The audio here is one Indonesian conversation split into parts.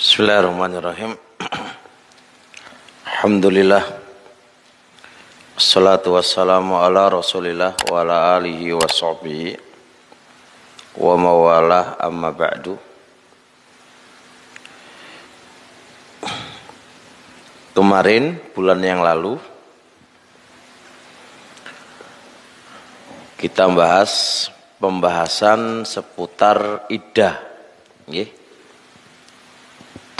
Bismillahirrahmanirrahim. Alhamdulillah. Assalatu wassalamu ala Rasulillah wa ala alihi wa sahbihi wa mawalah, amma ba'du. Kemarin bulan yang lalu kita bahas pembahasan seputar iddah, nggih.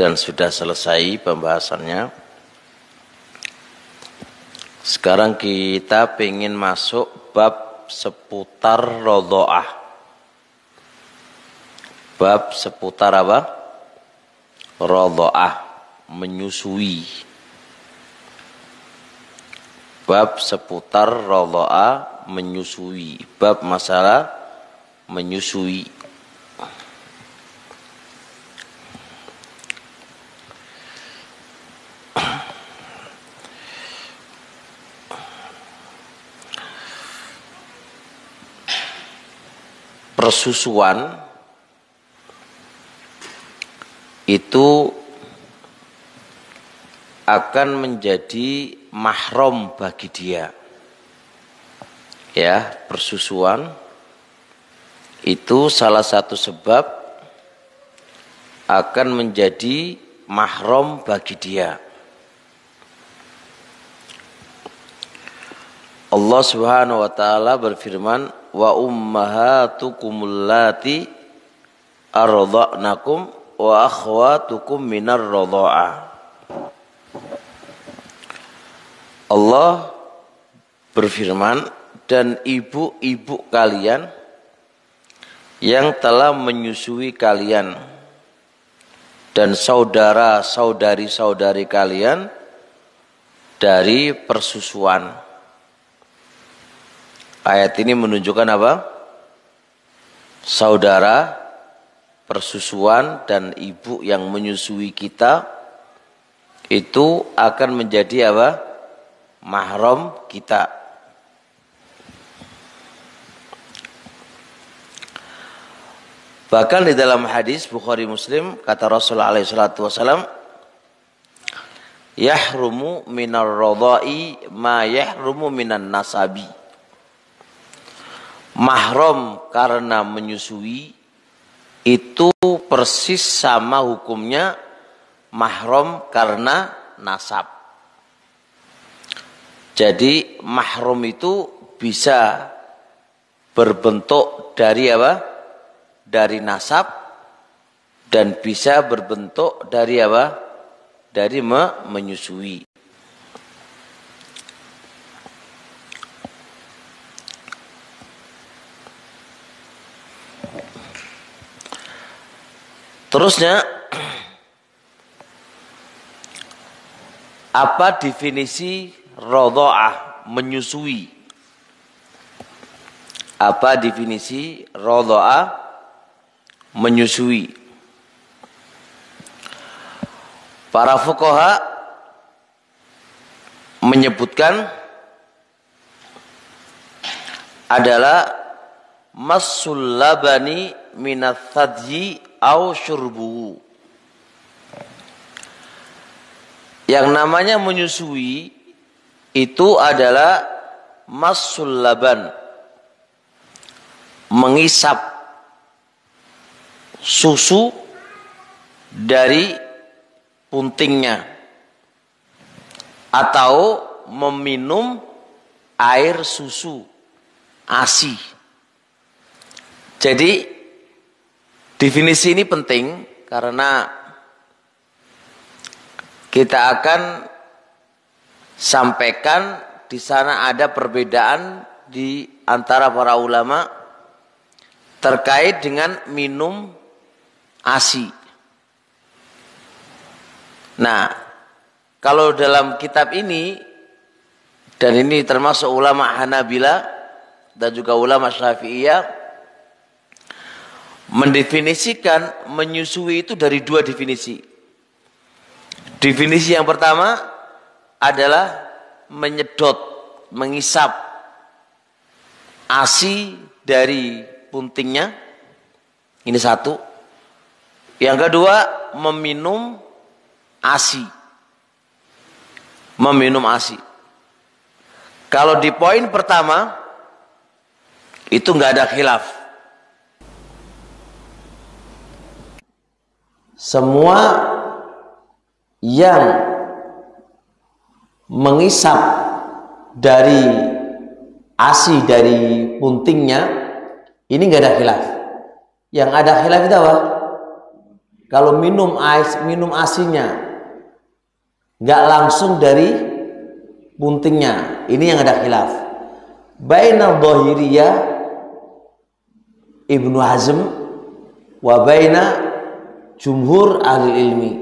Dan sudah selesai pembahasannya. Sekarang kita ingin masuk bab seputar rodho'ah. Bab seputar apa? Rodho'ah, menyusui. Bab seputar rodho'ah, menyusui. Bab masalah menyusui. Persusuan itu akan menjadi mahram bagi dia. Ya, persusuan itu salah satu sebab akan menjadi mahram bagi dia. Allah Subhanahu wa taala berfirman, wa ummahatukumul lati ardha'nakum wa akhwatukum minar radha'ah. Allah berfirman, dan ibu-ibu kalian yang telah menyusui kalian dan saudara-saudari kalian dari persusuan. Ayat ini menunjukkan apa? Saudara, persusuan, dan ibu yang menyusui kita itu akan menjadi apa? Mahram kita. Bahkan di dalam hadis Bukhari Muslim kata Rasulullah SAW, yahrumu minar rodha'i ma yahrumu minan nasabi. Mahram karena menyusui itu persis sama hukumnya mahram karena nasab. Jadi mahram itu bisa berbentuk dari apa? Dari nasab, dan bisa berbentuk dari apa? Dari menyusui. Terusnya, apa definisi rodho'ah, menyusui? Apa definisi rodho'ah, menyusui? Para fuqaha menyebutkan adalah massul labani minats thadyi au syurbuhu. Yang namanya menyusui itu adalah massul laban, mengisap susu dari puntingnya, atau meminum air susu ASI. Jadi definisi ini penting karena kita akan sampaikan di sana ada perbedaan di antara para ulama terkait dengan minum ASI. Nah, kalau dalam kitab ini, dan ini termasuk ulama Hanabila dan juga ulama Syafi'iyah, mendefinisikan menyusui itu dari dua definisi. Definisi yang pertama adalah menyedot, mengisap ASI dari puntingnya. Ini satu. Yang kedua, meminum ASI. Meminum ASI. Kalau di poin pertama itu nggak ada khilaf. Semua yang mengisap dari ASI dari puntingnya ini nggak ada khilaf. Yang ada khilaf itu apa? Kalau minum ASInya nggak langsung dari puntingnya, ini yang ada khilaf. Baina Dhahiriyah Ibnu Hazm wa baina jumhur ahli ilmi.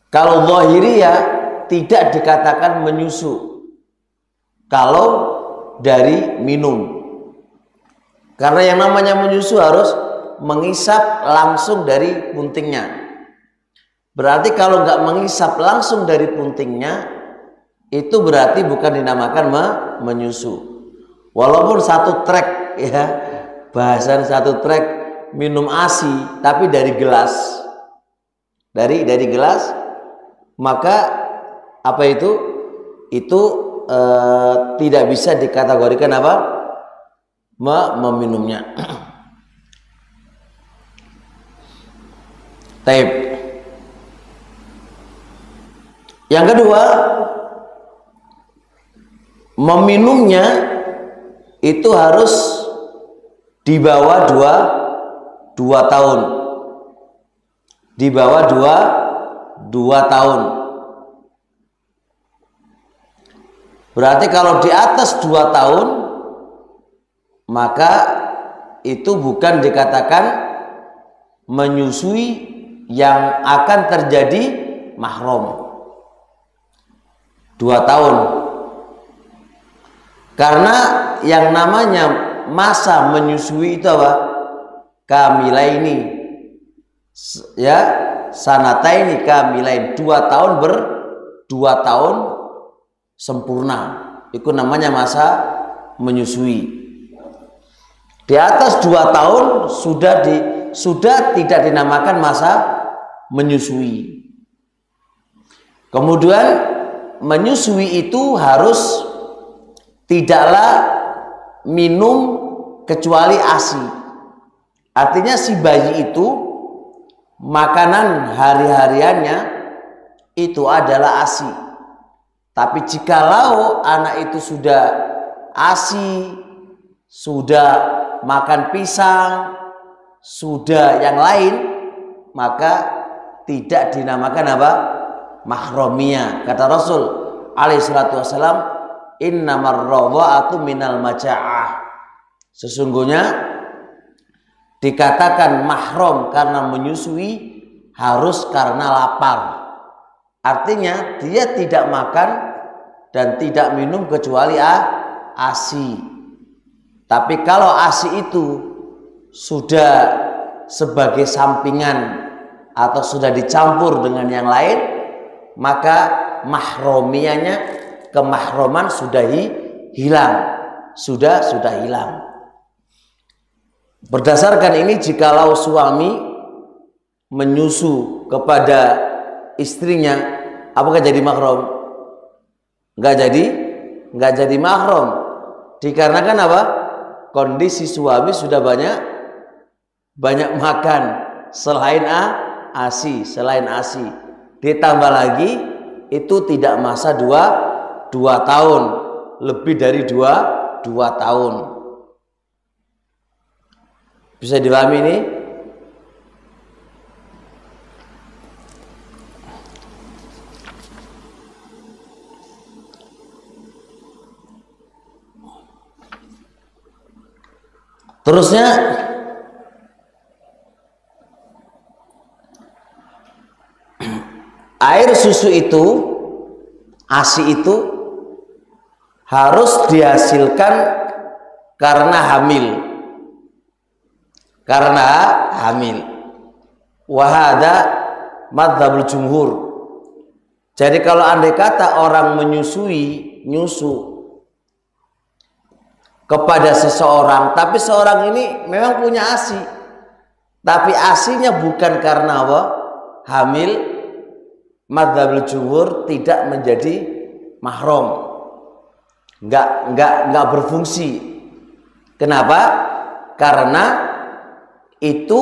Kalau Dhahiriyah tidak dikatakan menyusu kalau dari minum. Karena yang namanya menyusu harus mengisap langsung dari puntingnya. Berarti kalau nggak mengisap langsung dari puntingnya, itu berarti bukan dinamakan menyusu. Walaupun satu trek ya, bahasan satu trek minum ASI tapi dari gelas. Dari gelas, maka apa itu? Itu tidak bisa dikategorikan apa? Meminumnya. Taib. Yang kedua, meminumnya itu harus di bawah 2 tahun. Di bawah 2 tahun. Berarti kalau di atas 2 tahun, maka itu bukan dikatakan menyusui yang akan terjadi mahram. 2 tahun. Karena yang namanya masa menyusui itu apa? Kamilaini. Ya, sanataini kamilain. 2 tahun 2 tahun sempurna. Itu namanya masa menyusui. Di atas 2 tahun sudah tidak dinamakan masa menyusui. Kemudian menyusui itu harus tidaklah minum kecuali ASI. Artinya si bayi itu makanan hari-hariannya itu adalah ASI. Tapi jikalau anak itu sudah ASI, sudah makan pisang, sudah yang lain, maka tidak dinamakan apa? Mahramiyah. Kata Rasul alaihi salatu wasalam, innamar radha'atu minal maja'ah. Sesungguhnya dikatakan mahram karena menyusui harus karena lapar. Artinya dia tidak makan dan tidak minum kecuali ASI. Tapi kalau ASI itu sudah sebagai sampingan atau sudah dicampur dengan yang lain, maka mahramiyahnya, kemahroman sudah hilang, sudah hilang. Berdasarkan ini, jikalau suami menyusu kepada istrinya, apakah jadi mahram? Enggak jadi mahram. Dikarenakan apa? Kondisi suami sudah banyak makan selain ASI. Ditambah lagi itu tidak masa 2 tahun, lebih dari 2 tahun. Bisa dipahami ini? Terusnya air susu itu, ASI itu harus dihasilkan karena hamil. Wahada madzhabul jumhur. Jadi kalau andai kata orang nyusu kepada seseorang, tapi seorang ini memang punya ASI, Tapi aslinya bukan karena apa? Hamil, madzhabul jumhur tidak menjadi mahram. Enggak berfungsi. Kenapa? Karena itu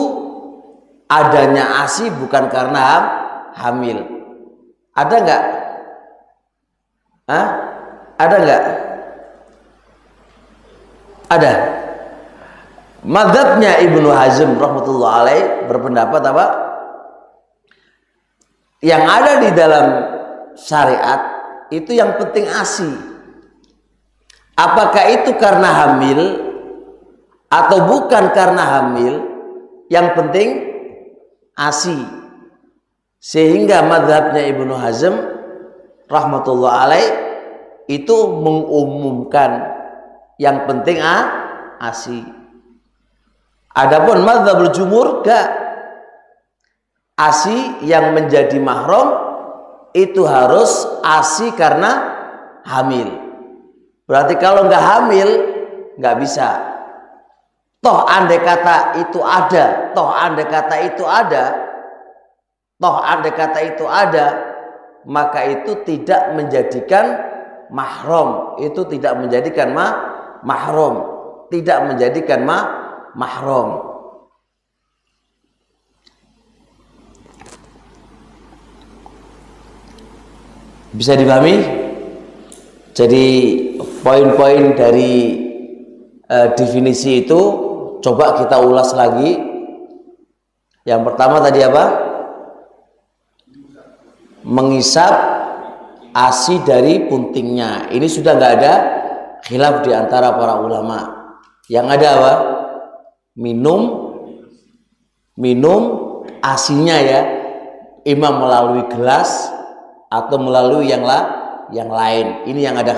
adanya ASI bukan karena hamil. Ada enggak? Hah? Ada enggak? Ada. Madzhabnya Ibnu Hazm rahmatullah alaih berpendapat apa? Yang ada di dalam syariat itu yang penting ASI. Apakah itu karena hamil atau bukan karena hamil? Yang penting ASI. Sehingga madzhabnya Ibnu Hazm rahmatullah alaih itu mengumumkan yang penting ASI. Adapun madzhabul jumhur enggak. ASI yang menjadi mahram itu harus ASI karena hamil. Berarti kalau enggak hamil enggak bisa. Toh andai kata itu ada, maka itu tidak menjadikan mahram, itu tidak menjadikan mahram, tidak menjadikan mahram. Bisa dipahami? Jadi poin-poin dari definisi itu coba kita ulas lagi. Yang pertama tadi apa? Menghisap ASI dari puntingnya. Ini sudah nggak ada khilaf di antara para ulama. Yang ada apa? Minum ASInya ya. Imam melalui gelas atau melalui yang lain. Ini yang ada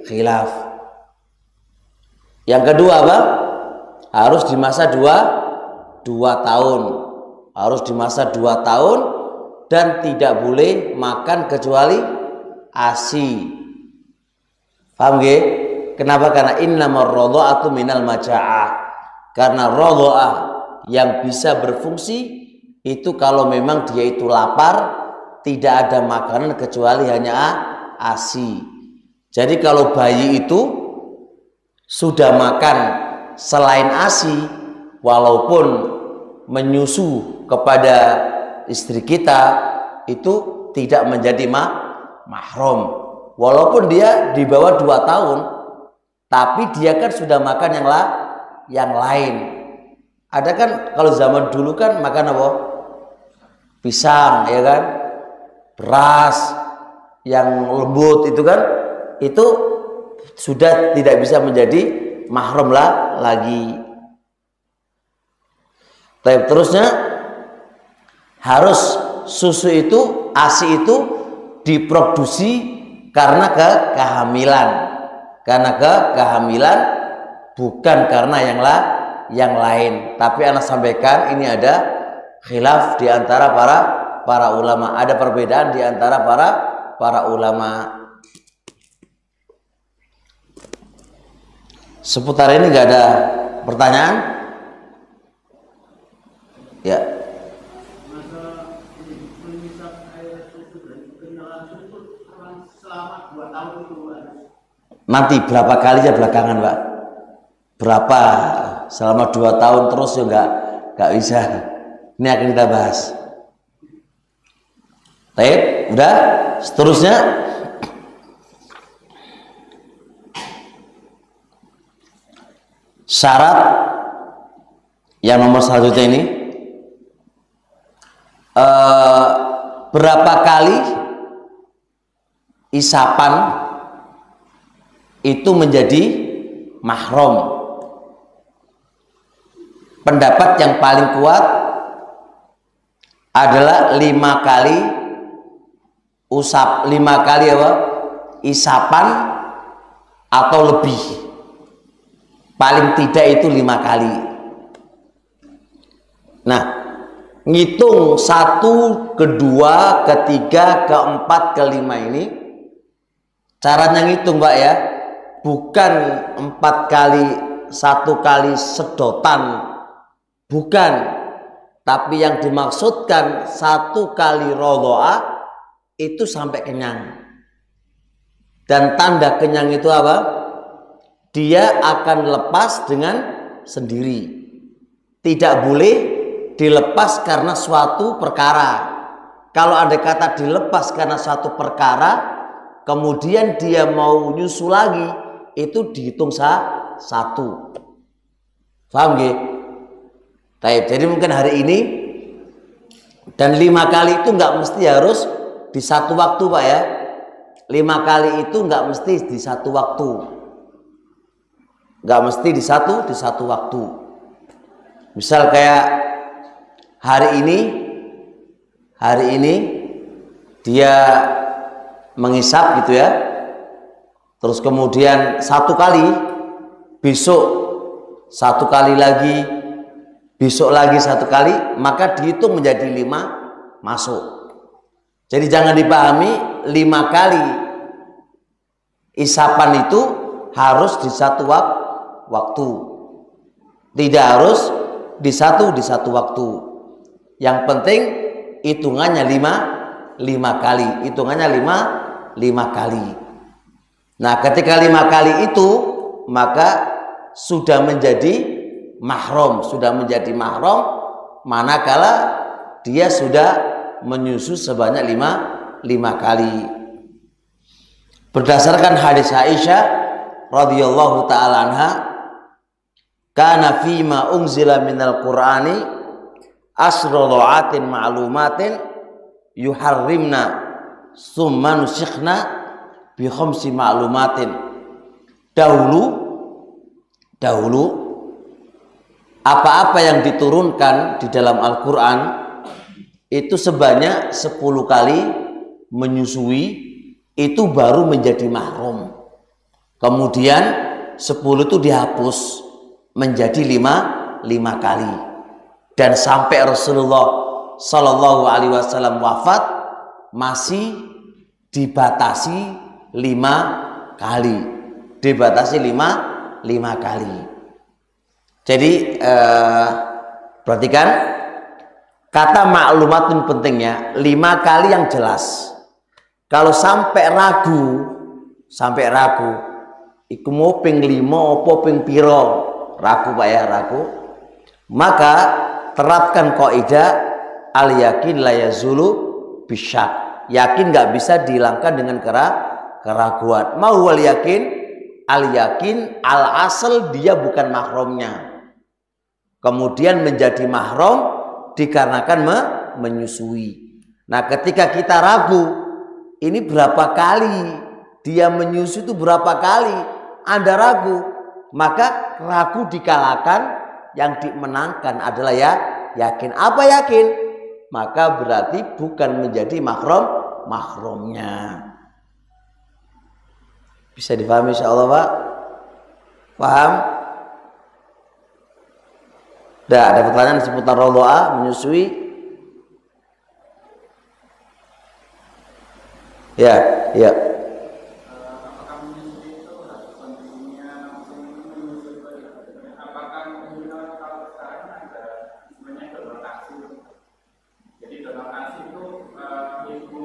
khilaf. Yang kedua apa? Harus di masa 2 tahun. Harus di masa 2 tahun dan tidak boleh makan kecuali ASI. Paham nggih? Kenapa? Karena innamar radha'atu minal maja'ah. Karena radha'ah yang bisa berfungsi itu kalau memang dia itu lapar, tidak ada makanan kecuali hanya ASI. Jadi kalau bayi itu sudah makan selain ASI, walaupun menyusu kepada istri kita, itu tidak menjadi mahram. Walaupun dia di bawah 2 tahun, tapi dia kan sudah makan yang lain. Ada kan kalau zaman dulu kan makan apa? Pisang, ya kan? Beras yang lembut itu kan, itu sudah tidak bisa menjadi mahram lagi. Tapi terusnya harus susu itu, ASI itu diproduksi karena kehamilan. Karena kehamilan, bukan karena yang lain. Tapi anak sampaikan ini ada khilaf di antara para ulama. Ada perbedaan di antara para ulama. Seputar ini nggak ada pertanyaan? Ya. Nanti berapa kali ya belakangan, Pak? Berapa? Selama 2 tahun terus ya nggak bisa. Ini akan kita bahas. Baik, udah. Seterusnya syarat yang nomor selanjutnya ini berapa kali isapan itu menjadi mahram. Pendapat yang paling kuat adalah 5 kali usap, 5 kali apa? Isapan atau lebih. Paling tidak itu 5 kali. Nah, ngitung 1, kedua, ketiga, keempat, kelima ini caranya ngitung, Pak ya. Bukan 4 kali, 1 kali sedotan. Bukan. Tapi yang dimaksudkan 1 kali rodho'ah itu sampai kenyang. Dan tanda kenyang itu apa? Dia akan lepas dengan sendiri. Tidak boleh dilepas karena suatu perkara. Kalau ada kata dilepas karena suatu perkara, kemudian dia mau nyusu lagi, itu dihitung satu. Paham gak? Jadi mungkin hari ini dan 5 kali itu nggak mesti harus di satu waktu, Pak ya. 5 kali itu nggak mesti di satu waktu. Nggak mesti di satu waktu. Misal kayak hari ini dia menghisap gitu ya. Terus kemudian 1 kali, besok 1 kali lagi, besok lagi 1 kali, maka dihitung menjadi 5 masuk. Jadi jangan dipahami 5 kali isapan itu harus di satu waktu. Tidak harus di satu waktu. Yang penting hitungannya 5 kali. Hitungannya 5 kali. Nah, ketika 5 kali itu maka sudah menjadi mahram, manakala dia sudah menyusu sebanyak 5 kali. Berdasarkan hadis Aisyah radhiyallahu taala anha, kana fima unzila minal qur'ani asrodha'atin ma'lumatin yuharrimna summa nusikhna bi khamsi ma'lumatin. Dahulu apa-apa yang diturunkan di dalam Al-Quran itu sebanyak 10 kali menyusui, itu baru menjadi mahram. Kemudian 10 itu dihapus menjadi 5 kali. Dan sampai Rasulullah Shallallahu Alaihi Wasallam wafat masih dibatasi 5 kali. Dibatasi 5 kali. Jadi perhatikan kata maklumatin pentingnya, 5 kali yang jelas. Kalau sampai ragu, iku mau ping 5 opo ping piro, ragu Pak ya, ragu. Maka terapkan kaidah al yakin la yazulu bisyak. Yakin nggak bisa dihilangkan dengan keraguan. Mau wal yakin, al yakin al asal dia bukan mahramnya. Kemudian menjadi mahram dikarenakan menyusui. Nah, ketika kita ragu, ini berapa kali dia menyusui, itu berapa kali Anda ragu, maka ragu dikalahkan, yang dimenangkan adalah yakin. Apa yakin? Maka berarti bukan menjadi mahramnya. Bisa difahami insyaallah, Pak? Paham? Ada pertanyaan seputar rodho'ah, menyusui? Ya. Apakah menyusui itu kondisinya menyusui? Apakah kalau sekarang ada sebenarnya donasi? Jadi donasi itu ibu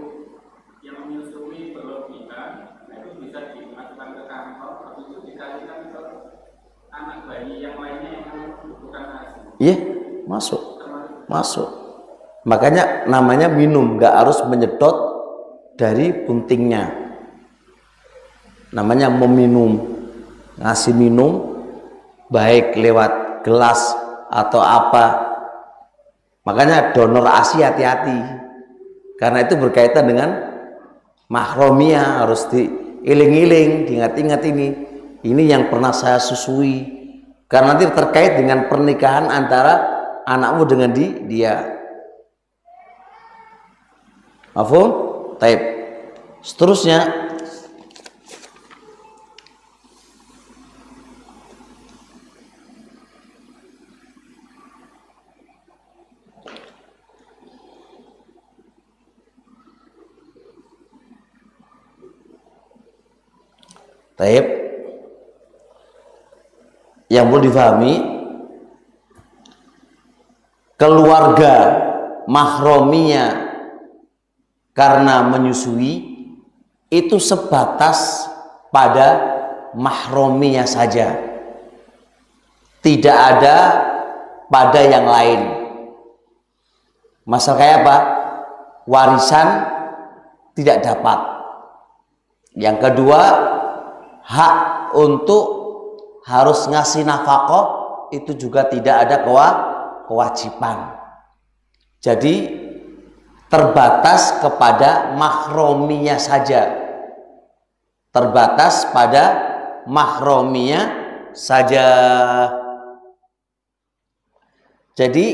yang menyusui berlebihan, itu bisa dimasukkan ke kantong, habis itu dikalikan ke anak bayi yang lainnya yang membutuhkan asi. Iya, masuk. Makanya namanya minum, nggak harus menyedot dari buntingnya. Namanya meminum, ngasih minum, baik lewat gelas atau apa. Makanya donor ASI hati-hati, karena itu berkaitan dengan mahromiyah, harus diiling-iling, diingat-ingat ini yang pernah saya susui. Karena nanti terkait dengan pernikahan antara anakmu dengan dia. Mafhum? Taib. Seterusnya, taib. Yang perlu difahami, keluarga mahrominya karena menyusui itu sebatas pada mahrominya saja, tidak ada pada yang lain. Masalah kayak apa? Warisan tidak dapat. Yang kedua, hak untuk harus ngasih nafkah itu juga tidak ada kewajiban. Jadi terbatas kepada mahrominya saja, terbatas pada mahrominya saja. Jadi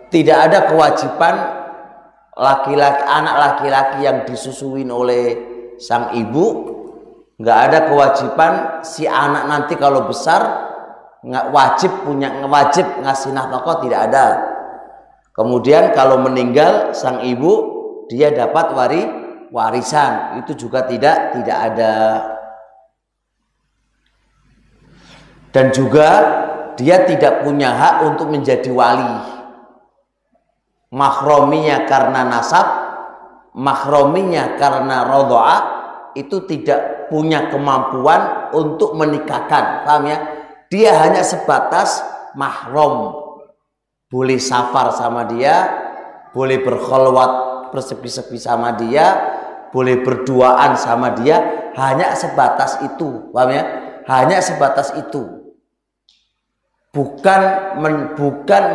tidak ada kewajiban anak laki-laki yang disusuin oleh sang ibu, nggak ada kewajiban si anak nanti kalau besar nggak wajib ngasih nafkah, tidak ada. Kemudian kalau meninggal sang ibu, dia dapat warisan, itu juga tidak ada. Dan juga dia tidak punya hak untuk menjadi wali. Mahrominya karena nasab, mahrominya karena rodho'ah, itu tidak punya kemampuan untuk menikahkan, paham ya? Dia hanya sebatas mahrom, boleh safar sama dia, boleh berkholwat bersepi-sepi sama dia, boleh berduaan sama dia, hanya sebatas itu, paham ya? Hanya sebatas itu. Bukan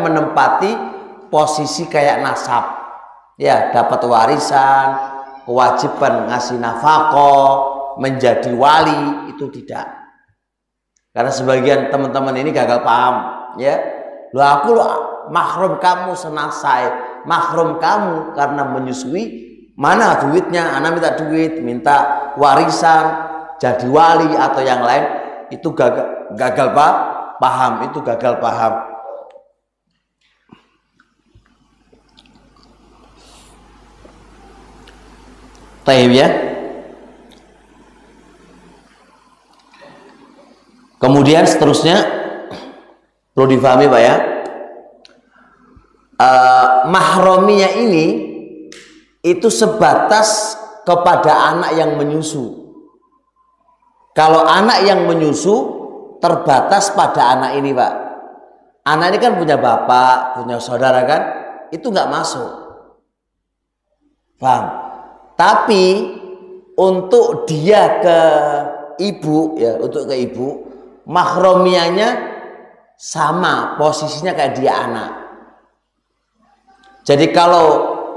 menempati posisi kayak nasab, ya, dapat warisan, kewajiban ngasih nafkah, menjadi wali, itu tidak. Karena sebagian teman-teman ini gagal paham, ya. Aku mahrum kamu senasai, mahrum kamu karena menyusui, mana duitnya? Anak minta duit, minta warisan, jadi wali atau yang lain, itu gagal paham, itu gagal paham. Taib ya. Kemudian seterusnya perlu difahami Pak ya, mahrominya ini itu sebatas kepada anak yang menyusu. Kalau anak yang menyusu terbatas pada anak ini Pak. Anak ini kan punya bapak, punya saudara kan, itu nggak masuk, paham? Tapi untuk dia ke ibu, ya, untuk ke ibu, mahromianya sama posisinya kayak dia anak. Jadi kalau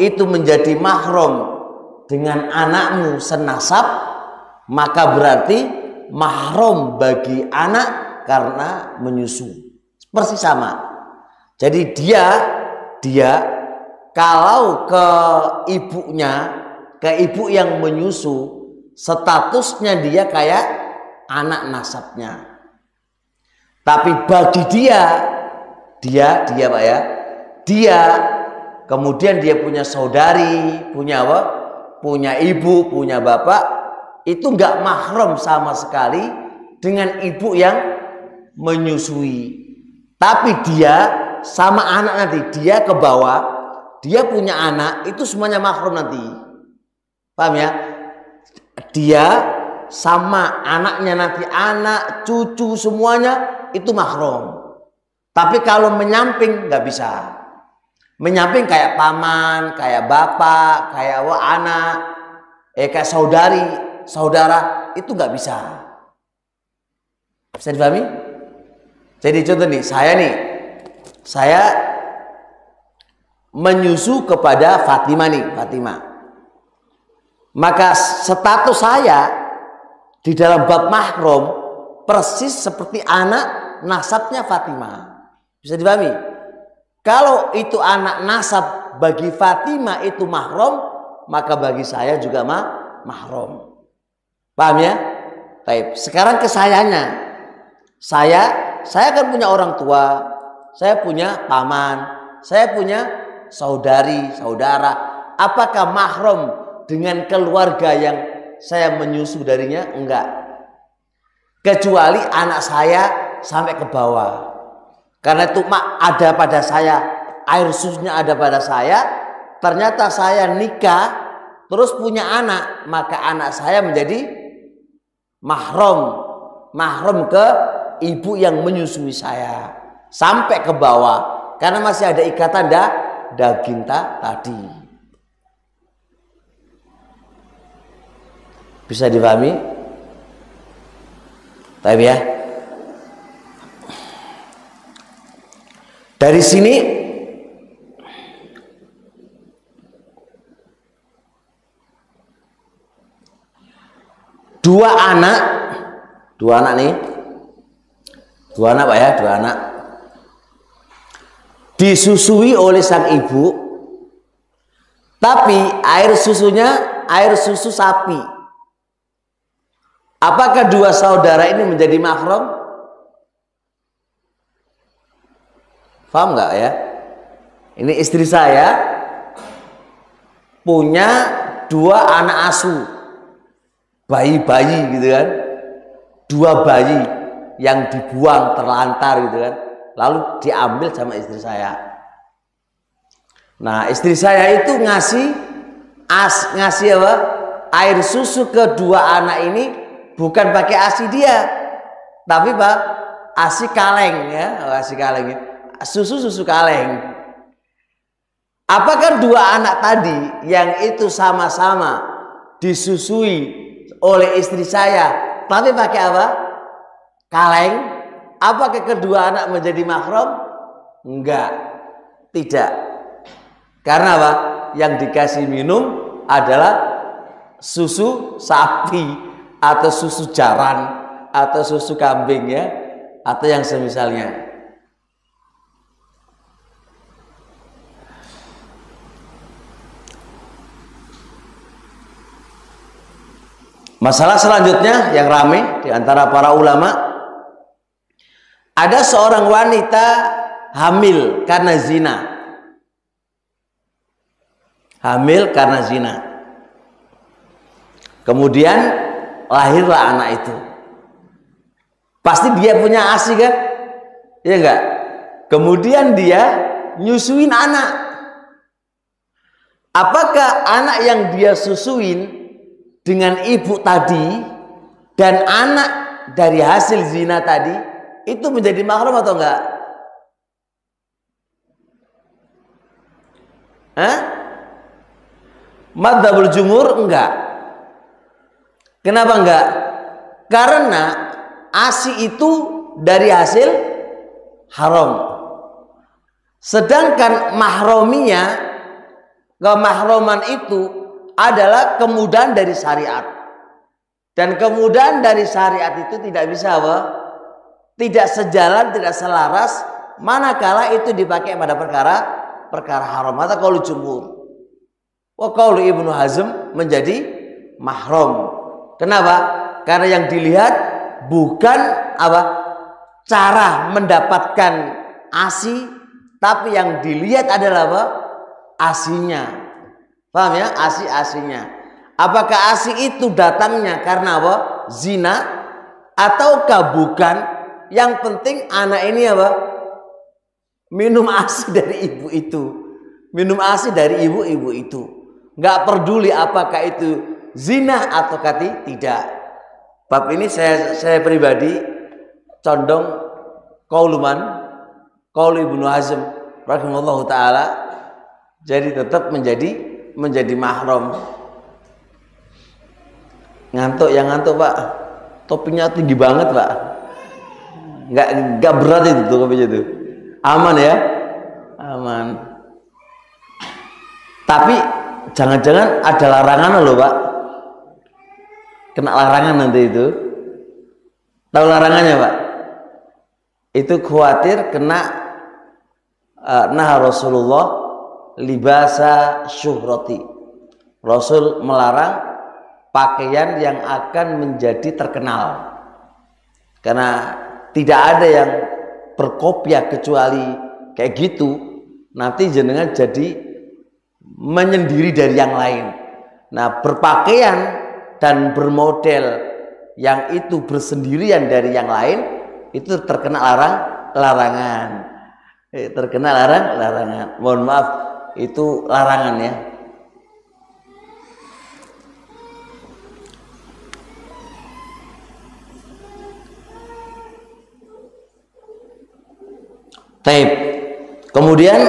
itu menjadi mahrom dengan anakmu senasab, maka berarti mahrom bagi anak karena menyusu. Persis sama. Jadi dia kalau ke ibunya, ke ibu yang menyusu, statusnya dia kayak anak nasabnya. Tapi bagi dia Pak ya, dia kemudian dia punya saudari, punya apa? Punya ibu, punya bapak, itu nggak mahram sama sekali dengan ibu yang menyusui. Tapi dia sama anak nanti, dia ke bawah, dia punya anak, itu semuanya mahram nanti. Paham ya? Dia sama anaknya nanti, anak, cucu, semuanya itu mahram. Tapi kalau menyamping nggak bisa. Menyamping kayak paman, kayak bapak, kayak anak, kayak saudari, saudara, itu nggak bisa. Bisa dipahami? Jadi contoh nih, saya menyusu kepada Fatimah nih, Fatimah. Maka status saya di dalam bab mahram persis seperti anak nasabnya Fatimah. Bisa dipahami? Kalau itu anak nasab bagi Fatimah itu mahram, maka bagi saya juga mahram. Paham ya? Baik. Sekarang ke sayanya. Saya kan punya orang tua, saya punya paman, saya punya saudari, saudara. Apakah mahram dengan keluarga yang saya menyusu darinya? Enggak. Kecuali anak saya sampai ke bawah. Karena itu ada pada saya, air susunya ada pada saya, ternyata saya nikah terus punya anak, maka anak saya menjadi mahram ke ibu yang menyusui saya sampai ke bawah, karena masih ada ikatan daging tadi. Bisa dipahami? Tapi ya, dari sini dua anak nih, dua anak Pak ya, dua anak disusui oleh sang ibu, tapi air susunya air susu sapi. Apakah dua saudara ini menjadi mahram? Paham nggak ya? Ini istri saya punya dua anak asuh, bayi-bayi gitu kan, dua bayi yang dibuang terlantar gitu kan, lalu diambil sama istri saya. Nah, istri saya itu ngasih apa? Air susu ke dua anak ini bukan pakai ASI dia, tapi Pak, ASI kaleng ya, ASI kaleng, susu kaleng. Apakah dua anak tadi yang itu sama-sama disusui oleh istri saya, tapi pakai apa? Kaleng? Apakah kedua anak menjadi mahram? Enggak, tidak. Karena apa? Yang dikasih minum adalah susu sapi atau susu jaran atau susu kambing ya, atau yang semisalnya. Masalah selanjutnya yang ramai di antara para ulama, ada seorang wanita hamil karena zina. Hamil karena zina. Kemudian lahirlah anak itu. Pasti dia punya ASI kan? Iya enggak? Kemudian dia nyusuin anak. Apakah anak yang dia susuin dengan ibu tadi dan anak dari hasil zina tadi itu menjadi mahram atau enggak? Madzhabul jumhur enggak. Kenapa enggak? Karena ASI itu dari hasil haram. Sedangkan mahrominya, kemahroman itu adalah kemudahan dari syariat. Dan kemudahan dari syariat itu tidak bisa apa? Tidak sejalan, tidak selaras manakala itu dipakai pada perkara haram. Atau qaul jumhur. Wa qaul Ibnu Hazm menjadi mahram. Kenapa? Karena yang dilihat bukan apa? Cara mendapatkan ASI, tapi yang dilihat adalah apa? ASInya. Paham ya? ASI-ASInya. Apakah ASI itu datangnya karena apa? Zina ataukah bukan? Yang penting anak ini apa? Minum ASI dari ibu itu. Minum ASI dari ibu-ibu itu. Nggak peduli apakah itu zina atau tidak. Bab ini saya pribadi condong qaul Ibnu Hazm rahimahullahu taala, jadi tetap menjadi mahram. Ngantuk Pak, topinya tinggi banget Pak, nggak berat itu tuh kopinya itu, aman ya, aman. Tapi jangan-jangan ada larangan loh Pak, kena larangan nanti itu. Tahu larangannya Pak? Itu khawatir kena nah Rasulullah libasa syuhrati. Rasul melarang pakaian yang akan menjadi terkenal, karena tidak ada yang berkopiah kecuali kayak gitu, nanti jenengan jadi menyendiri dari yang lain. Nah, berpakaian dan bermodel yang itu bersendirian dari yang lain itu terkena larangan. Terkena larangan. Mohon maaf, itu larangan ya. Taib. Kemudian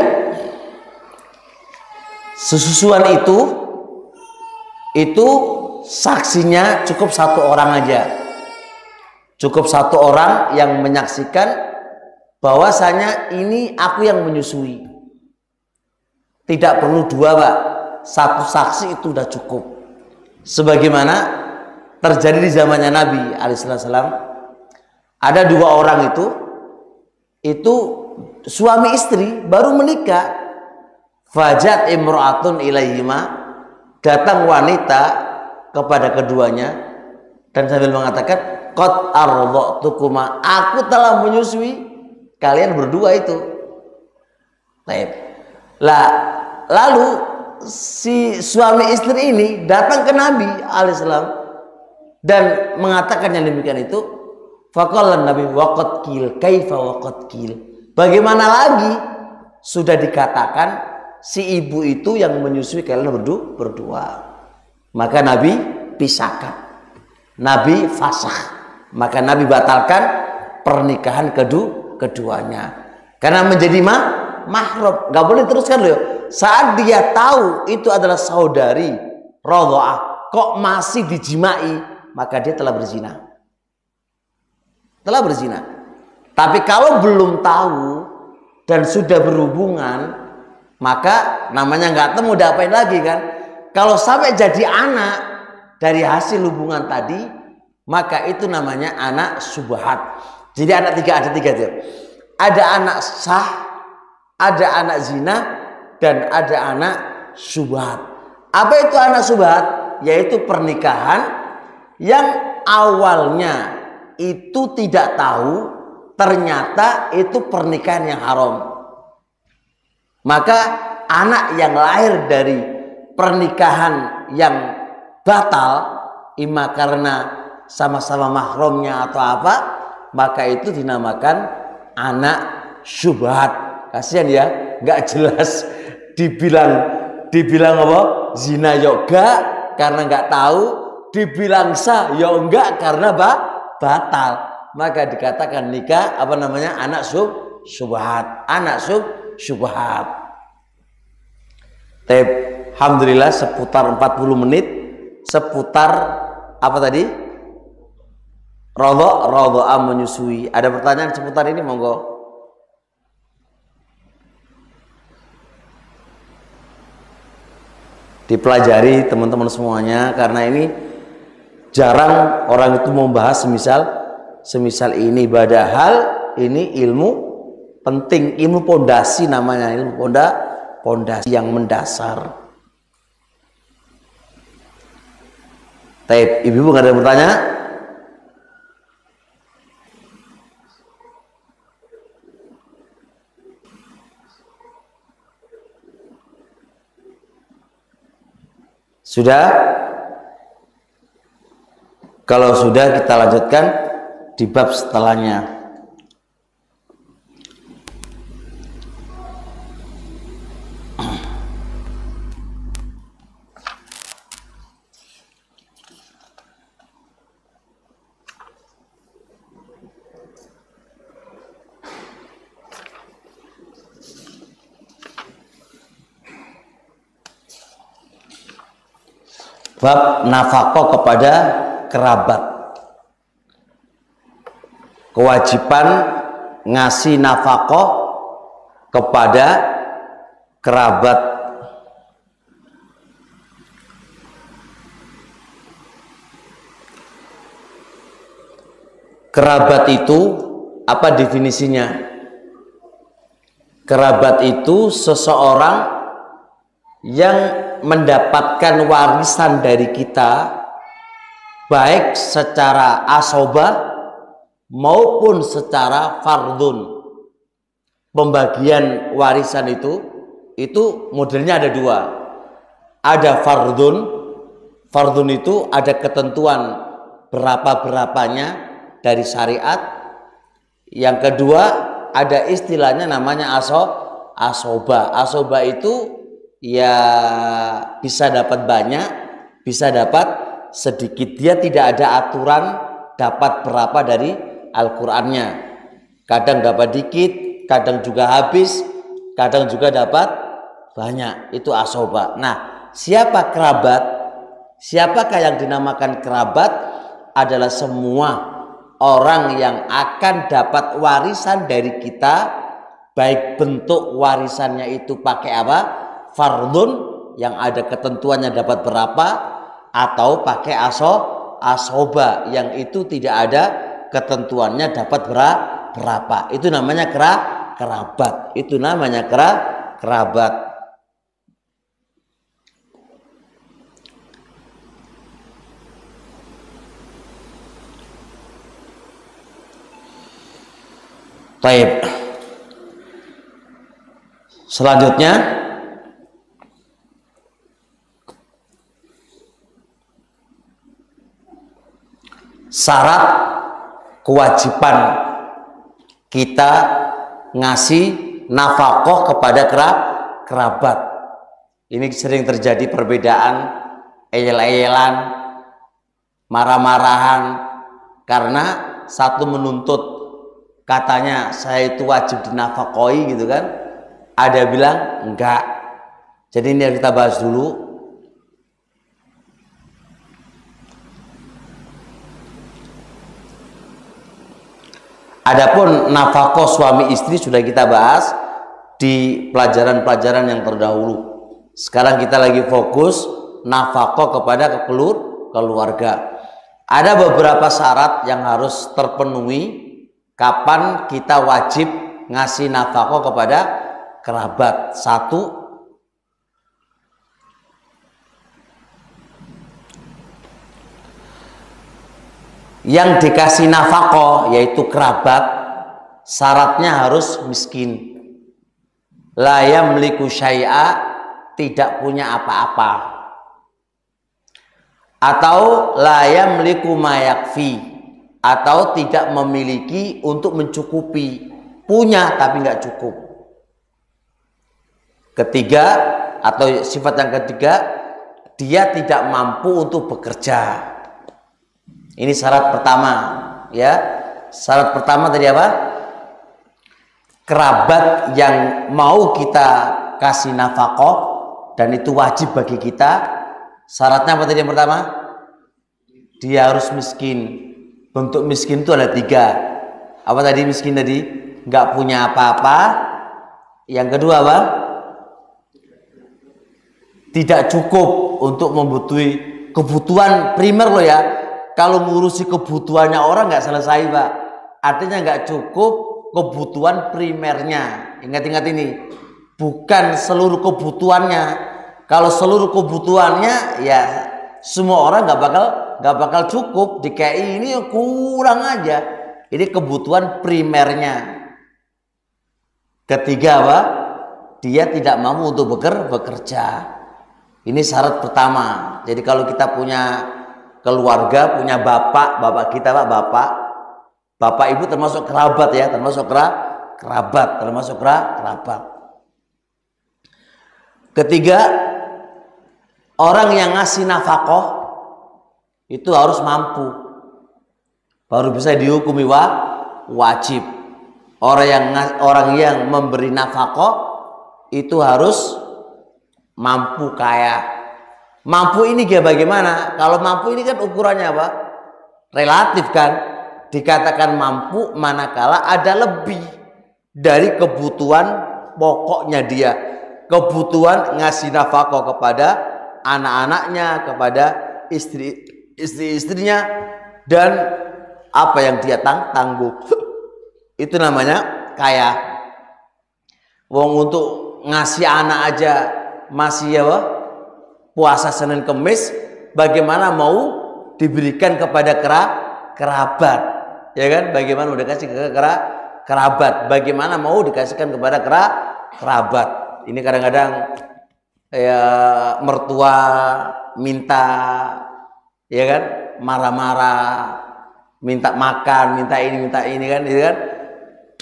sesusuan itu saksinya cukup satu orang aja. Cukup satu orang yang menyaksikan bahwasanya ini aku yang menyusui. Tidak perlu dua, Pak. Satu saksi itu sudah cukup. Sebagaimana terjadi di zamannya Nabi alaihissalam. Ada dua orang itu suami istri baru menikah. Fajat imra'atun ilaihima, datang wanita kepada keduanya dan sambil mengatakan, qad ardha'tukuma, aku telah menyusui kalian berdua itu. Lalu si suami istri ini datang ke Nabi alaihissalam dan mengatakan yang demikian itu. Faqala Nabi waqad qil, kaifa waqad qil, bagaimana lagi sudah dikatakan si ibu itu yang menyusui kalian berdua. Maka Nabi pisahkan, Nabi fasakh, maka Nabi batalkan pernikahan keduanya karena menjadi mahram. Gak boleh teruskan loh. Saat dia tahu itu adalah saudari radha'ah kok masih dijimai, maka dia telah berzina. Tapi kalau belum tahu dan sudah berhubungan, maka namanya nggak temu, diapain lagi kan? Kalau sampai jadi anak dari hasil hubungan tadi, maka itu namanya anak subhat. Jadi ada tiga. Ada anak sah, ada anak zina, dan ada anak subhat. Apa itu anak subhat? Yaitu pernikahan yang awalnya itu tidak tahu, ternyata itu pernikahan yang haram. Maka anak yang lahir dari pernikahan yang batal, ima karena sama-sama mahramnya atau apa, maka itu dinamakan anak syubhat. Kasihan ya, nggak jelas. Dibilang apa? Zina yoga karena nggak tahu, dibilang sah ya enggak karena batal. Maka dikatakan nikah apa namanya? Anak syubhat. Anak syubhat. Alhamdulillah seputar 40 menit seputar apa tadi? Radha'ah menyusui. Ada pertanyaan seputar ini, monggo. Dipelajari teman-teman semuanya, karena ini jarang orang itu membahas semisal ini, padahal ini ilmu penting, ilmu pondasi namanya, ilmu pondasi yang mendasar. Taib, ibu nggak ada pertanyaan? Sudah? Kalau sudah, kita lanjutkan di bab setelahnya. Bab nafkah kepada kerabat. Kewajiban ngasih nafkah kepada kerabat. Kerabat itu apa definisinya? Kerabat itu seseorang yang mendapatkan warisan dari kita, baik secara asobah maupun secara fardun. Pembagian warisan itu modelnya ada dua. Ada fardun. Fardun itu ada ketentuan berapa-berapanya dari syariat. Yang kedua ada istilahnya namanya asoba. Asoba itu ya bisa dapat banyak, bisa dapat sedikit. Dia tidak ada aturan dapat berapa dari Al-Qur'annya. Kadang dapat dikit, kadang juga habis, kadang juga dapat banyak. Itu asoba. Nah, siapa kerabat? Siapakah yang dinamakan kerabat? Adalah semua orang yang akan dapat warisan dari kita, baik bentuk warisannya itu pakai apa? Fardun yang ada ketentuannya dapat berapa, atau pakai asoba yang itu tidak ada ketentuannya dapat berapa. Itu namanya kerabat. Itu namanya kerabat. Baik. Selanjutnya syarat kewajiban kita ngasih nafkah kepada kerabat. Ini sering terjadi perbedaan, eyel-eyelan, marah-marahan karena satu menuntut katanya saya itu wajib dinafkahi gitu kan, ada bilang enggak. Jadi ini yang kita bahas dulu. Adapun nafkah suami istri sudah kita bahas di pelajaran-pelajaran yang terdahulu. Sekarang kita lagi fokus nafkah kepada keluarga. Ada beberapa syarat yang harus terpenuhi kapan kita wajib ngasih nafkah kepada kerabat. Satu, yang dikasih nafkah yaitu kerabat, syaratnya harus miskin. La yamliku syai'a, tidak punya apa-apa. Atau la yamliku ma yakfi, atau tidak memiliki untuk mencukupi, punya tapi nggak cukup. Ketiga, atau sifat yang ketiga, dia tidak mampu untuk bekerja. Ini syarat pertama, ya. Syarat pertama tadi apa? Kerabat yang mau kita kasih nafkah dan itu wajib bagi kita. Syaratnya apa tadi yang pertama? Dia harus miskin. Bentuk miskin itu ada 3. Apa tadi miskin tadi? Nggak punya apa-apa. Yang kedua apa? Tidak cukup untuk membutuhi kebutuhan primer loh ya. Kalau ngurusi kebutuhannya orang nggak selesai Pak. Artinya nggak cukup kebutuhan primernya. Ingat-ingat ini. Bukan seluruh kebutuhannya. Kalau seluruh kebutuhannya ya semua orang nggak bakal cukup. Di KI ini kurang aja. Ini kebutuhan primernya. Ketiga apa? Dia tidak mampu untuk bekerja. Ini syarat pertama. Jadi kalau kita punya keluarga, punya bapak kita Pak, bapak ibu termasuk kerabat ya, termasuk kerabat. Ketiga, orang yang ngasih nafkah itu harus mampu, baru bisa dihukumi wajib. Orang yang memberi nafkah itu harus mampu kaya. Mampu ini dia bagaimana? Kalau mampu ini kan ukurannya apa? Relatif kan? Dikatakan mampu manakala ada lebih dari kebutuhan pokoknya dia. Kebutuhan ngasih nafkah kepada anak-anaknya, kepada istri-istrinya, dan apa yang dia tangguh. Itu namanya kaya. Wong untuk ngasih anak aja masih apa? Puasa Senin Kemis, bagaimana mau diberikan kepada kerabat, ya kan? Bagaimana mau dikasih ke kerabat? Bagaimana mau dikasihkan kepada kerabat? Ini kadang-kadang ya mertua minta, ya kan? Marah-marah, minta makan, minta ini kan, gitu kan?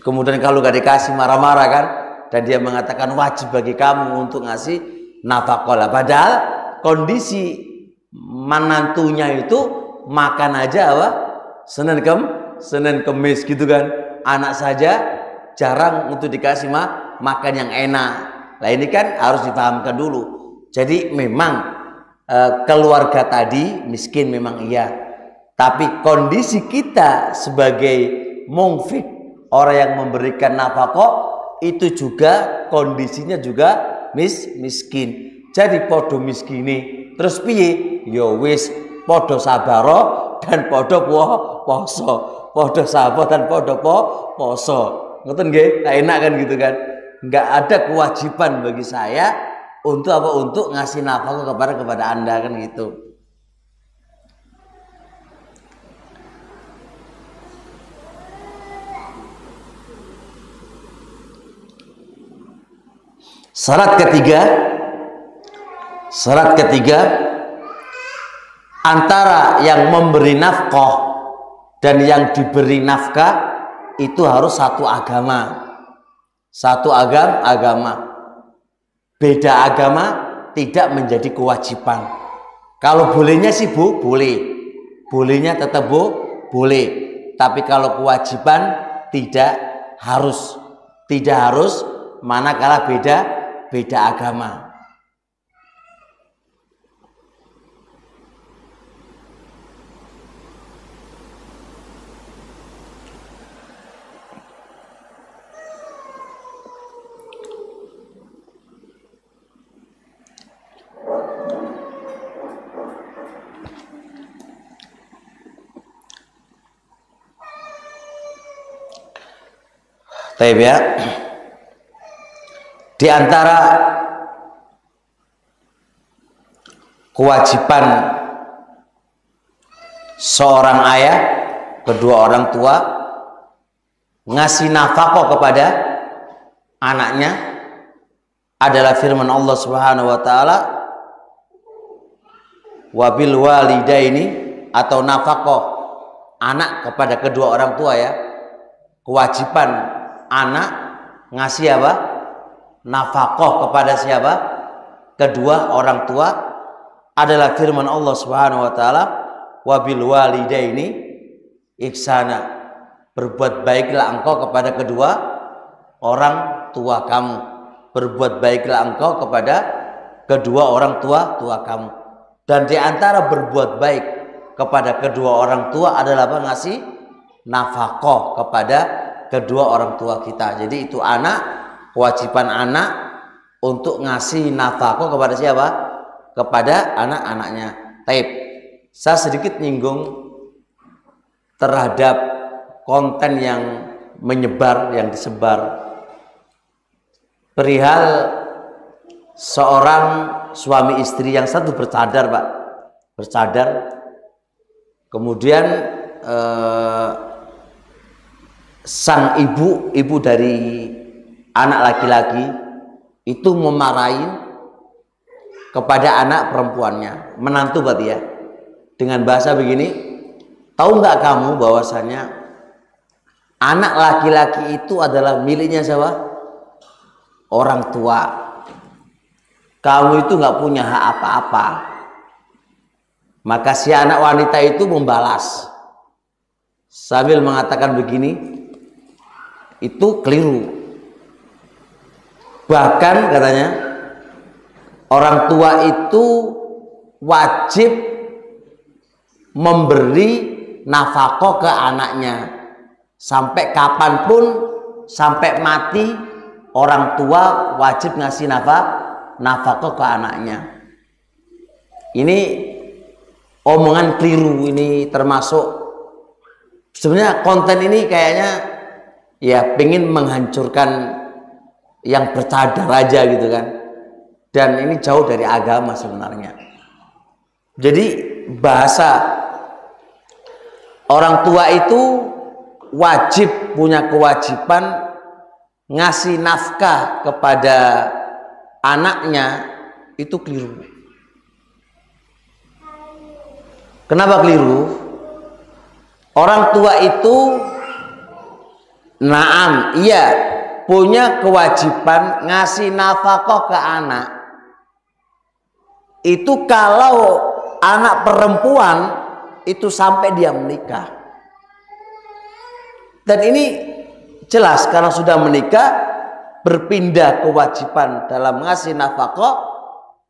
Kemudian kalau gak dikasih marah-marah kan, dan dia mengatakan wajib bagi kamu untuk ngasih nafkah. Padahal kondisi menantunya itu makan aja apa? Senin Kemis gitu kan. Anak saja jarang untuk dikasih makan yang enak. Nah ini kan harus dipahamkan dulu. Jadi memang keluarga tadi miskin memang iya, tapi kondisi kita sebagai munfik, orang yang memberikan nafkah, itu juga kondisinya juga miskin. Jadi podo miskini terus piye? Ya wis podo sabaro dan podo poso. Podo sabar dan podo poso. Ngoten nggih? Nah, enak kan gitu kan? Enggak ada kewajiban bagi saya untuk apa? Untuk ngasih nafkah kepada Anda kan gitu. Syarat ketiga antara yang memberi nafkah dan yang diberi nafkah itu harus satu agama. Beda agama tidak menjadi kewajiban. Kalau bolehnya sih boleh. Bolehnya tetap boleh. Tapi kalau kewajiban tidak harus. Manakala beda agama. Taib ya. Di antara kewajiban seorang ayah, kedua orang tua, ngasih nafkah kepada anaknya adalah firman Allah Subhanahu wa taala, wabil walidaini, atau nafkah anak kepada kedua orang tua ya. Kewajiban anak ngasih apa? Nafkah kepada siapa? Kedua orang tua adalah firman Allah Subhanahu wa taala, wabil walidaini ihsana, berbuat baiklah engkau kepada kedua orang tua kamu. Berbuat baiklah engkau kepada kedua orang tua kamu. Dan di antara berbuat baik kepada kedua orang tua adalah apa? Ngasih nafkah kepada kedua orang tua kita. Jadi itu anak, kewajiban anak untuk ngasih nafkah kepada siapa? Kepada anak-anaknya. Taib. Saya sedikit nyinggung terhadap konten yang menyebar, yang disebar perihal seorang suami istri yang satu bercadar, Pak. Bercadar. Kemudian sang ibu dari anak laki-laki itu memarahin kepada anak perempuannya, menantu berarti ya, dengan bahasa begini, tahu nggak kamu bahwasanya anak laki-laki itu adalah miliknya siapa? Orang tua. Kamu itu nggak punya hak apa-apa. Maka si anak wanita itu membalas sambil mengatakan begini, itu keliru. Bahkan katanya orang tua itu wajib memberi nafkah ke anaknya sampai kapanpun, sampai mati orang tua wajib ngasih nafkah ke anaknya. Ini omongan keliru, ini termasuk sebenarnya konten ini kayaknya ya pengen menghancurkan yang bercadar aja gitu kan, dan ini jauh dari agama sebenarnya. Jadi bahasa orang tua itu wajib, punya kewajiban ngasih nafkah kepada anaknya, itu keliru. Kenapa keliru? Orang tua itu Naam, iya, punya kewajiban ngasih nafkah ke anak. Itu kalau anak perempuan itu sampai dia menikah. Dan ini jelas karena sudah menikah, berpindah kewajiban dalam ngasih nafkah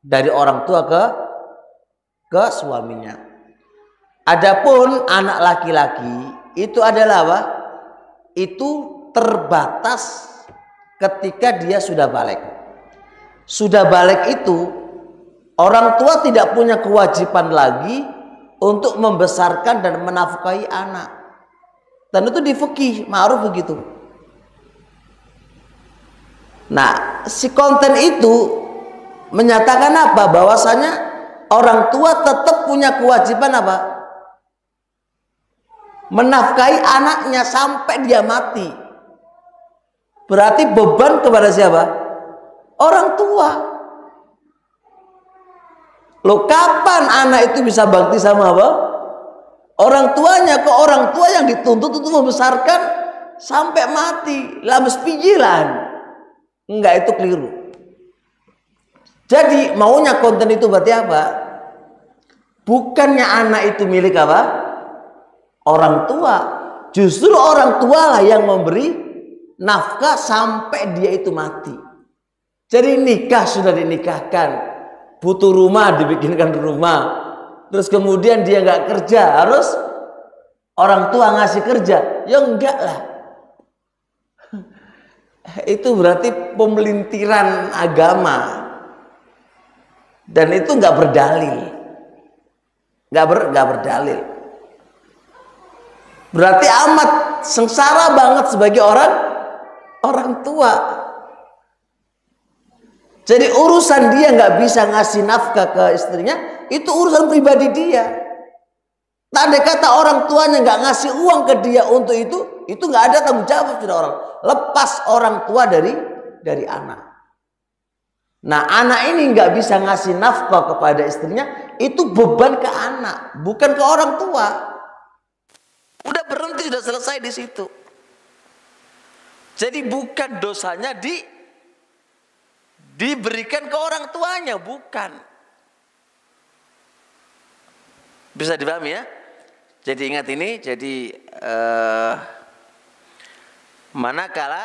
dari orang tua ke suaminya. Adapun anak laki-laki itu adalah apa? Itu terbatas ketika dia sudah balik. Sudah balik itu orang tua tidak punya kewajiban lagi untuk membesarkan dan menafkahi anak. Dan itu di fikih ma'ruf begitu. Nah, si konten itu menyatakan apa? Bahwasanya orang tua tetap punya kewajiban apa? Menafkahi anaknya sampai dia mati. Berarti beban kepada siapa? Orang tua. Loh, kapan anak itu bisa bakti sama apa? Orang tuanya. Ke orang tua yang dituntut untuk membesarkan sampai mati. Lames pijilan. Enggak, itu keliru. Jadi maunya konten itu berarti apa? Bukannya anak itu milik apa? Orang tua. Justru orang tua lah yang memberi nafkah sampai dia itu mati. Jadi nikah sudah dinikahkan, butuh rumah dibikinkan rumah, terus kemudian dia nggak kerja, harus orang tua ngasih kerja. Ya enggak lah. Itu berarti pemelintiran agama. Dan itu nggak berdalil. Nggak berdalil. Berarti amat sengsara banget sebagai orang tua. Jadi urusan dia nggak bisa ngasih nafkah ke istrinya, itu urusan pribadi dia. Tanda kata orang tuanya nggak ngasih uang ke dia untuk itu nggak ada tanggung jawab sudah orang. Lepas orang tua dari anak. Nah, anak ini nggak bisa ngasih nafkah kepada istrinya, itu beban ke anak, bukan ke orang tua. Udah berhenti, sudah selesai di situ. Jadi bukan dosanya diberikan ke orang tuanya, bukan. Bisa dipahami ya? Jadi ingat ini, jadi manakala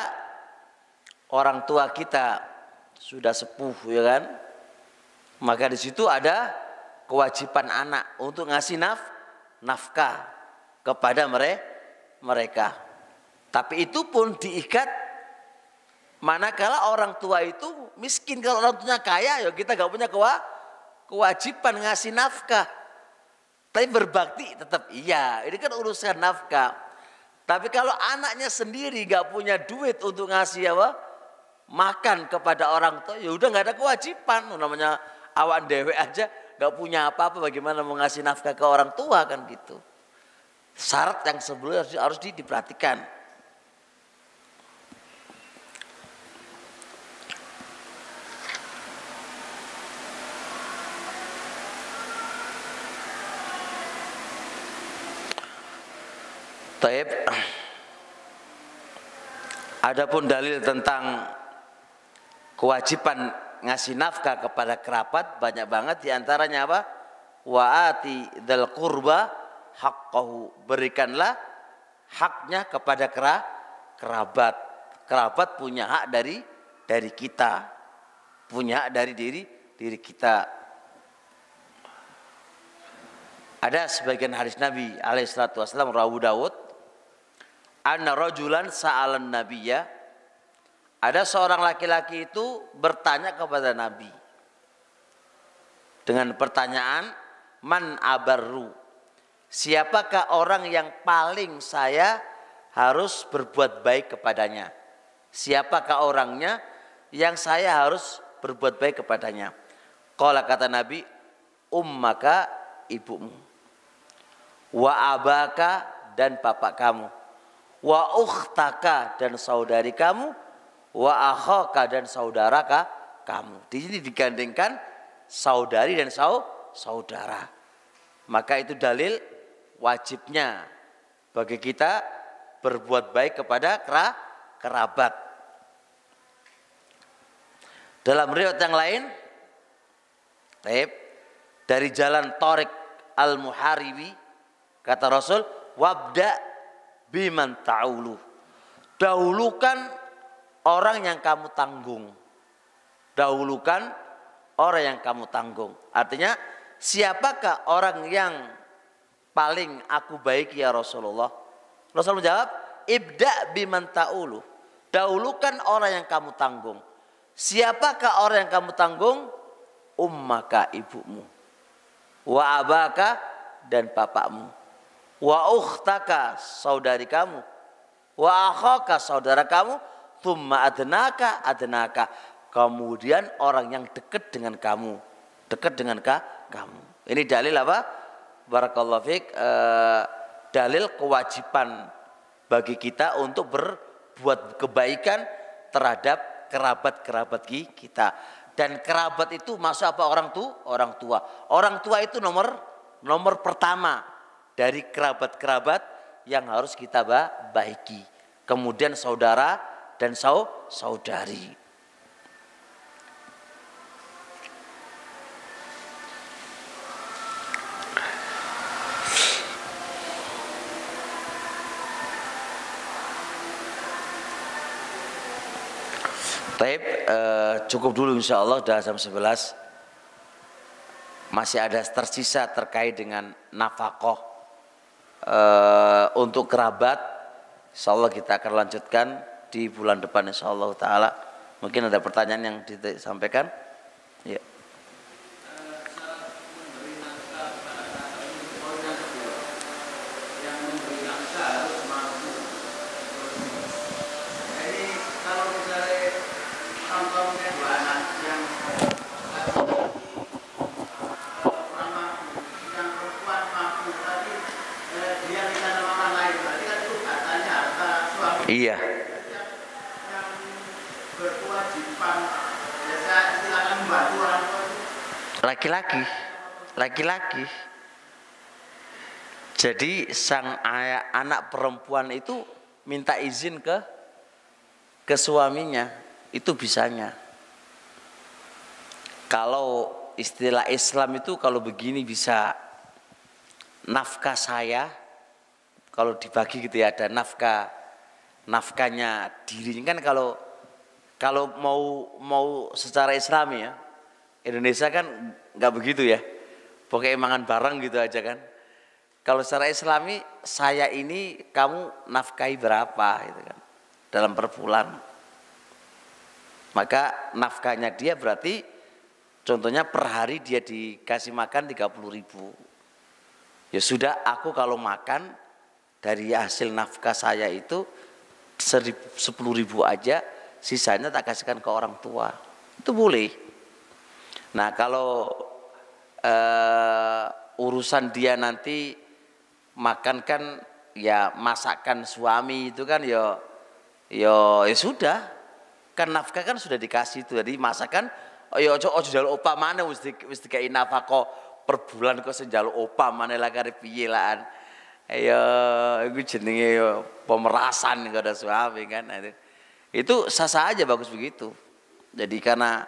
orang tua kita sudah sepuh, ya kan? Maka di situ ada kewajiban anak untuk ngasih nafkah kepada mereka. Tapi itu pun diikat manakala orang tua itu miskin. Kalau orang tuanya kaya, ya kita gak punya kewajiban ngasih nafkah. Tapi berbakti tetap iya. Ini kan urusan nafkah. Tapi kalau anaknya sendiri gak punya duit untuk ngasih apa? Makan kepada orang tua, ya udah gak ada kewajiban. Namanya awan dewe aja gak punya apa-apa, bagaimana mau ngasih nafkah ke orang tua kan gitu. Syarat yang sebelumnya harus diperhatikan. Taib. Adapun dalil tentang kewajiban ngasih nafkah kepada kerabat banyak banget, diantaranya apa? Wa'ati dzal qurba haqqahu, berikanlah haknya kepada kerabat. Kerabat punya hak dari kita, punya hak dari diri kita. Ada sebagian hadis Nabi alaihi salatu wasallam rawu Daud, anna rajulan sa'alan nabiyya, ada seorang laki-laki itu bertanya kepada Nabi dengan pertanyaan, man abarru, siapakah orang yang paling saya harus berbuat baik kepadanya? Siapakah orangnya yang saya harus berbuat baik kepadanya? Qala, kata Nabi, ummaka, ibumu, wa abaka, dan bapak kamu, wa ukhtaka, dan saudari kamu, wa akhaka, dan saudara kamu. Di sini digandengkan saudari dan saudara. Maka itu dalil wajibnya bagi kita berbuat baik kepada kerabat. Dalam riwayat yang lain, dari jalan Tariq Al-Muharibi, kata Rasul, wabda biman ta'ulu. Dahulukan orang yang kamu tanggung. Dahulukan orang yang kamu tanggung. Artinya, siapakah orang yang paling aku baiki ya Rasulullah? Rasul menjawab, ibda biman ta'ulu. Dahulukan orang yang kamu tanggung. Siapakah orang yang kamu tanggung? Ummaka, ibumu. Wa abaka, dan bapakmu. Wa ukhtaka, saudari kamu. Wa akhaka, saudara kamu. Thumma adnaka, adnaka. Kemudian orang yang dekat dengan kamu. Dekat dengan kamu. Ini dalil apa? Barakallahu fiik, dalil kewajiban bagi kita untuk berbuat kebaikan terhadap kerabat-kerabat kita. Dan kerabat itu masuk apa? Orang tua. Orang tua itu nomor pertama dari kerabat-kerabat yang harus kita baiki. Kemudian saudara dan saudari. Baik, cukup dulu insyaallah, sudah jam 11. Masih ada tersisa terkait dengan nafkah untuk kerabat. Insyaallah kita akan lanjutkan di bulan depan insyaallah taala. Mungkin ada pertanyaan yang disampaikan? Ya. Iya. Yang berkewajiban biasa silakan membantu orang tua. Laki-laki. Jadi sang anak perempuan itu minta izin ke suaminya, itu bisanya. Kalau istilah Islam itu kalau begini bisa nafkah saya, kalau dibagi gitu ya, ada nafkahnya dirinya. Kan kalau mau secara Islami ya, Indonesia kan nggak begitu ya, pokoknya mangan bareng gitu aja kan. Kalau secara Islami, saya ini kamu nafkahi berapa gitu kan, dalam per bulan. Maka nafkahnya dia berarti contohnya per hari dia dikasih makan 30.000. Ya sudah, aku kalau makan dari hasil nafkah saya itu 10.000 aja, sisanya tak kasihkan ke orang tua. Itu boleh. Nah, kalau urusan dia nanti makan kan ya masakan suami itu kan ya sudah. Kan nafkah kan sudah dikasih itu. Jadi masakan ya ojo njaluk opah maneh wis dikai nafkah per bulan kok senjaluk opah maneh lah karep piye lah. Ya itu jenenge ya pemerasan kepada suami kan. Itu sah-sah aja, bagus begitu. Jadi karena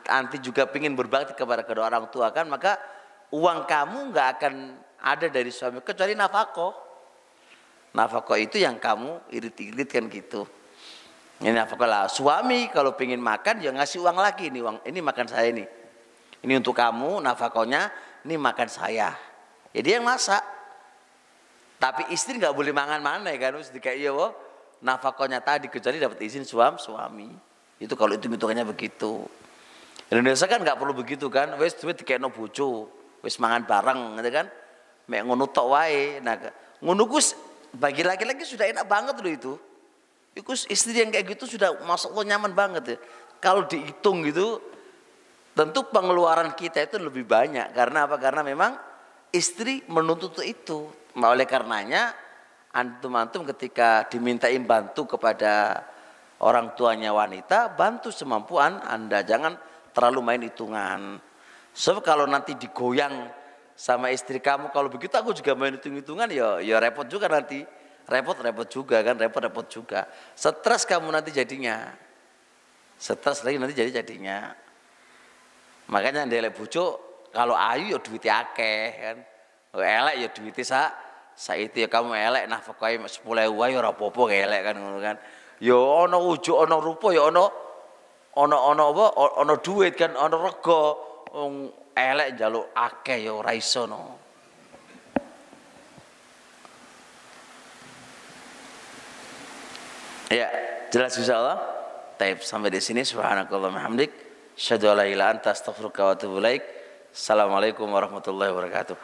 anti juga pingin berbakti kepada kedua orang tua kan, maka uang kamu nggak akan ada dari suami kecuali nafkah. Nafkah itu yang kamu irit-irit kan gitu. Ini nafkah lah. Suami kalau pingin makan ya ngasih uang lagi, ini uang ini makan saya ini. Ini untuk kamu nafkahnya, ini makan saya. Ya dia yang masak. Tapi istri nggak boleh mangan mana kan, harus kayak iya nafkahnya tadi kecuali dapat izin suami. Itu kalau itu hitungannya begitu. Indonesia kan nggak perlu begitu kan, wes duit dikekno bojo, wes mangan bareng gitu kan, mek ngono tok wae. Nah, ngono kus bagi laki-laki sudah enak banget loh itu. Itu istri yang kayak gitu sudah masuk lo nyaman banget ya. Kalau dihitung gitu, tentu pengeluaran kita itu lebih banyak. Karena apa? Karena memang istri menuntut itu. Oleh karenanya antum ketika dimintain bantu kepada orang tuanya wanita, bantu semampu Anda, jangan terlalu main hitungan. Sebab kalau nanti digoyang sama istri kamu, kalau begitu aku juga main hitung-hitungan ya repot juga nanti. repot-repot juga kan, repot-repot juga. Stres kamu nanti jadinya. Stres lagi nanti jadinya. Makanya ndelek bojo kalau ayu ya duitnya akeh kan. Elek ya duitnya saiki ya kamu elek nafkahe 10.000 wae ora apa-apa elek kan ngono kan. Ya ana ujug ana rupa ya ana apa ana duit kan ana rega. Wong elek njaluk akeh ya ora iso no. Ya, jelas insyaallah. Taib sampai di sini subhanakallahumma hamdik syadu la ilaha anta astaghfiruka wa atubu ilaik. Assalamualaikum warahmatullahi wabarakatuh.